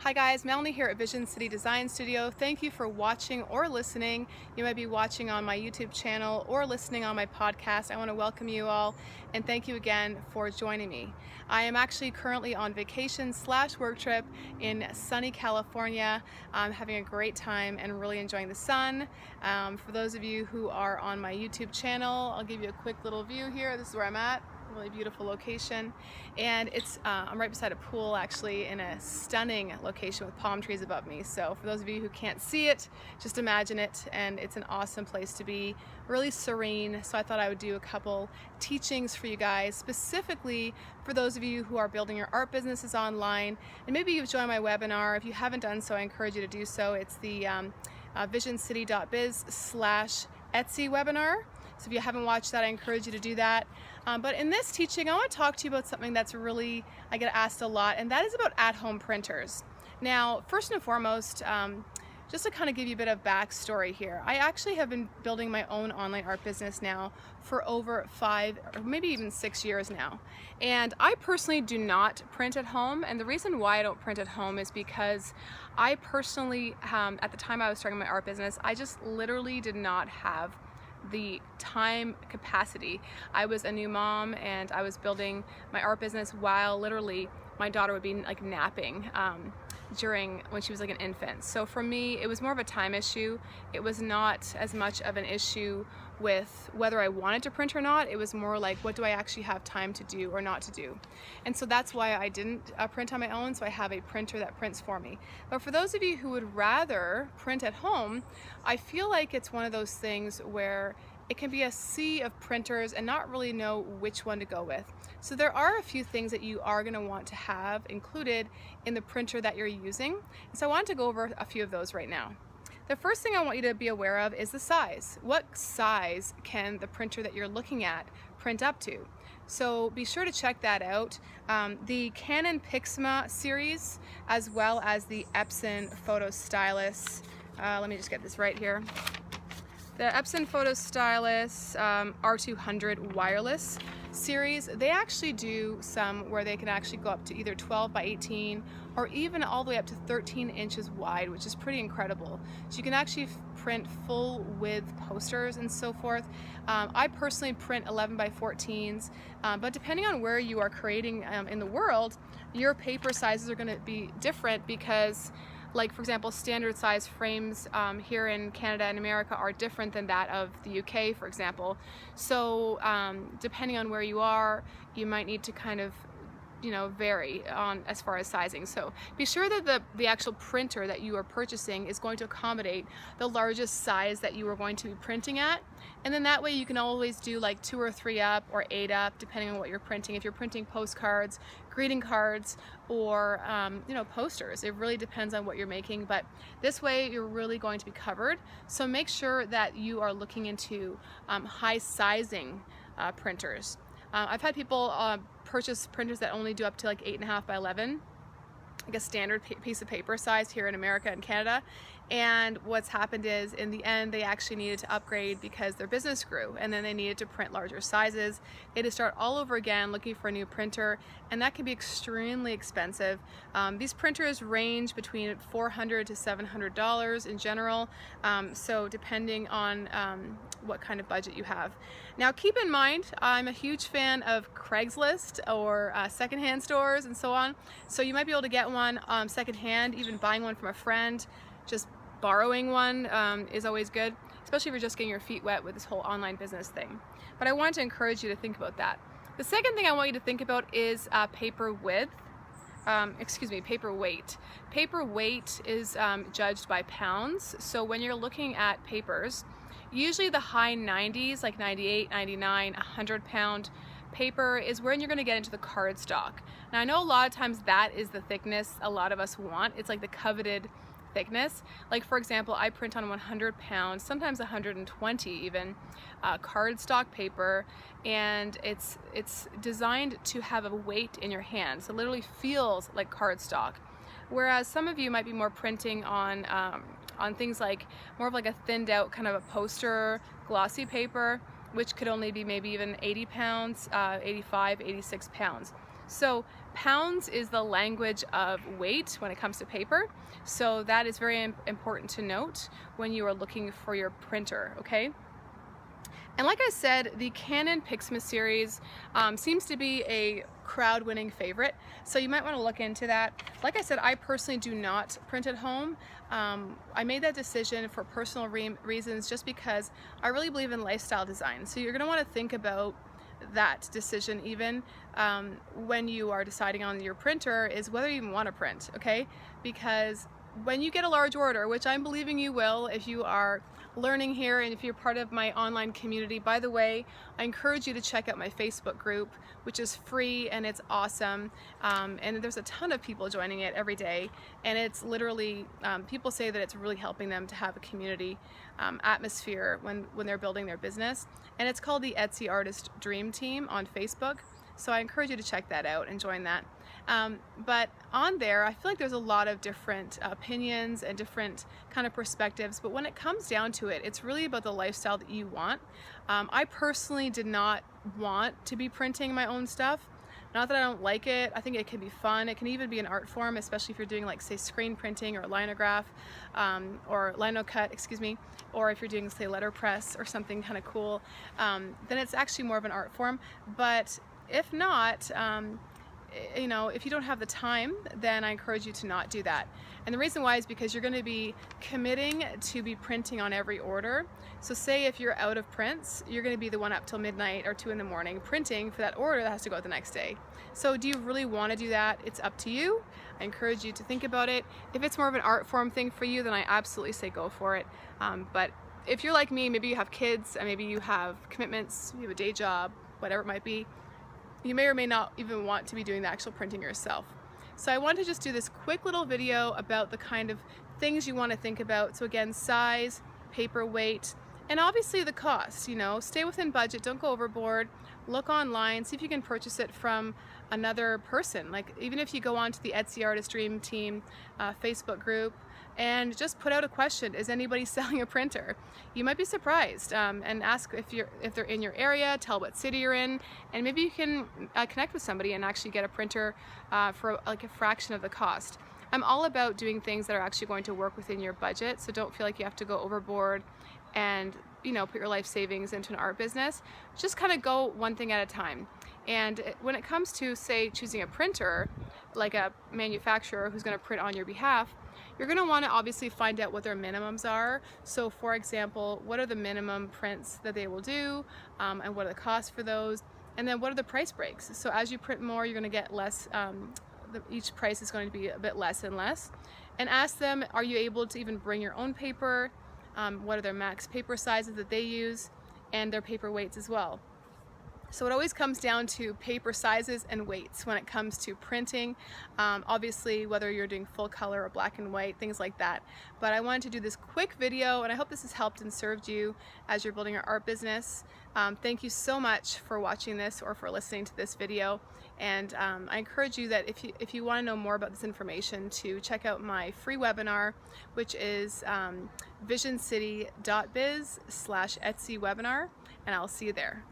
Hi guys, Melanie here at Vision City Design Studio. Thank you for watching or listening. You might be watching on my YouTube channel or listening on my podcast. I want to welcome you all and thank you again for joining me. I am actually currently on vacation / work trip in sunny California. I'm having a great time and really enjoying the sun. For those of you who are on my YouTube channel, I'll give you a quick little view here. This is where I'm at. Really beautiful location, and I'm right beside a pool, actually, in a stunning location with palm trees above me. So for those of you who can't see it, just imagine it, and it's an awesome place to be, really serene. So I thought I would do a couple teachings for you guys, specifically for those of you who are building your art businesses online, and maybe you've joined my webinar. If you haven't done so, I encourage you to do so. It's the visioncity.biz/Etsy webinar. So if you haven't watched that, I encourage you to do that. But in this teaching, I want to talk to you about something that's really, I get asked a lot, and that is about at-home printers. Now, first and foremost, just to kind of give you a bit of backstory here, I actually have been building my own online art business now for over 5 or maybe even 6 years now. And I personally do not print at home, and the reason why I don't print at home is because I personally, at the time I was starting my art business, I just literally did not have the time capacity. I was a new mom and I was building my art business while literally my daughter would be like napping when she was like an infant. So for me, it was more of a time issue. It was not as much of an issue with whether I wanted to print or not. It was more like, what do I actually have time to do or not to do? And so that's why I didn't print on my own. So I have a printer that prints for me. But for those of you who would rather print at home, I feel like it's one of those things where it can be a sea of printers and not really know which one to go with. So there are a few things that you are going to want to have included in the printer that you're using. And so I wanted to go over a few of those right now. The first thing I want you to be aware of is the size. What size can the printer that you're looking at print up to? So be sure to check that out. The Canon Pixma series, as well as the Epson Photo Stylus. Let me just get this right here. The Epson Photo Stylus R200 wireless series, they actually do some where they can actually go up to either 12 by 18 or even all the way up to 13 inches wide, which is pretty incredible. So you can actually print full width posters and so forth. I personally print 11 by 14s, but depending on where you are creating in the world, your paper sizes are going to be different because, like, for example, standard size frames here in Canada and America are different than that of the UK, for example. So depending on where you are, you might need to kind of, vary on as far as sizing. So be sure that the actual printer that you are purchasing is going to accommodate the largest size that you are going to be printing at. And then that way you can always do like 2 or 3 up or 8 up, depending on what you're printing. If you're printing postcards, greeting cards, or posters, it really depends on what you're making. But this way you're really going to be covered. So make sure that you are looking into high sizing printers. I've had people purchase printers that only do up to like 8.5 by 11, like a standard piece of paper size here in America and Canada. And what's happened is, in the end, they actually needed to upgrade because their business grew, and then they needed to print larger sizes. They had to start all over again looking for a new printer, and that can be extremely expensive. These printers range between $400 to $700 in general, so depending on what kind of budget you have. Now keep in mind, I'm a huge fan of Craigslist or secondhand stores and so on, so you might be able to get one secondhand, even buying one from a friend. Just borrowing one is always good, especially if you're just getting your feet wet with this whole online business thing. But I want to encourage you to think about that. The second thing I want you to think about is paper width. Paper weight. Paper weight is judged by pounds. So when you're looking at papers, usually the high 90s, like 98, 99, 100 pound paper is when you're going to get into the cardstock. Now I know a lot of times that is the thickness a lot of us want. It's like the coveted thickness. Like, for example, I print on 100 pounds, sometimes 120 even, cardstock paper, and it's designed to have a weight in your hand, so it literally feels like cardstock. Whereas some of you might be more printing on things like more of like a thinned out kind of a poster glossy paper, which could only be maybe even 80 pounds, 85, 86 pounds. So Pounds is the language of weight when it comes to paper, so that is very important to note when you are looking for your printer, okay? And like I said, the Canon Pixma series seems to be a crowd-winning favorite, so you might want to look into that. Like I said, I personally do not print at home. I made that decision for personal reasons, just because I really believe in lifestyle design. So you're going to want to think about that decision even when you are deciding on your printer, is whether you even want to print, okay? Because when you get a large order, which I'm believing you will if you are learning here and if you're part of my online community. By the way, I encourage you to check out my Facebook group, which is free and it's awesome, and there's a ton of people joining it every day, and it's literally, people say that it's really helping them to have a community atmosphere when they're building their business, and it's called the Etsy Artist Dream Team on Facebook. So I encourage you to check that out and join that. But on there, I feel like there's a lot of different opinions and different kind of perspectives, but when it comes down to it, it's really about the lifestyle that you want. I personally did not want to be printing my own stuff. Not that I don't like it, I think it can be fun. It can even be an art form, especially if you're doing, like, say, screen printing or linograph, or linocut, excuse me, or if you're doing, say, letterpress or something kind of cool, then it's actually more of an art form. But if not, you know, if you don't have the time, then I encourage you to not do that. And the reason why is because you're going to be committing to be printing on every order. So say if you're out of prints, you're going to be the one up till midnight or 2 in the morning printing for that order that has to go out the next day. So do you really want to do that? It's up to you. I encourage you to think about it. If it's more of an art form thing for you, then I absolutely say go for it. But if you're like me, maybe you have kids and maybe you have commitments, you have a day job, whatever it might be, you may or may not even want to be doing the actual printing yourself. So I wanted to just do this quick little video about the kind of things you want to think about. So again, size, paper weight, and obviously the cost. You know, stay within budget, don't go overboard. Look online, see if you can purchase it from another person. Like, even if you go on to the Etsy Artist Dream Team Facebook group and just put out a question, is anybody selling a printer? You might be surprised, and ask if they're in your area, tell what city you're in, and maybe you can connect with somebody and actually get a printer for like a fraction of the cost. I'm all about doing things that are actually going to work within your budget, so don't feel like you have to go overboard and, you know, put your life savings into an art business. Just kind of go one thing at a time. And when it comes to, say, choosing a printer, like a manufacturer who's going to print on your behalf, you're going to want to obviously find out what their minimums are. So for example, what are the minimum prints that they will do, and what are the costs for those, and then what are the price breaks. So as you print more, you're going to get less, each price is going to be a bit less and less. And ask them, are you able to even bring your own paper? What are their max paper sizes that they use, and their paper weights as well. So it always comes down to paper sizes and weights when it comes to printing, obviously whether you're doing full color or black and white, things like that. But I wanted to do this quick video, and I hope this has helped and served you as you're building your art business. Thank you so much for watching this or for listening to this video, and I encourage you that if you want to know more about this information, to check out my free webinar, which is visioncity.biz/Etsy webinar, and I'll see you there.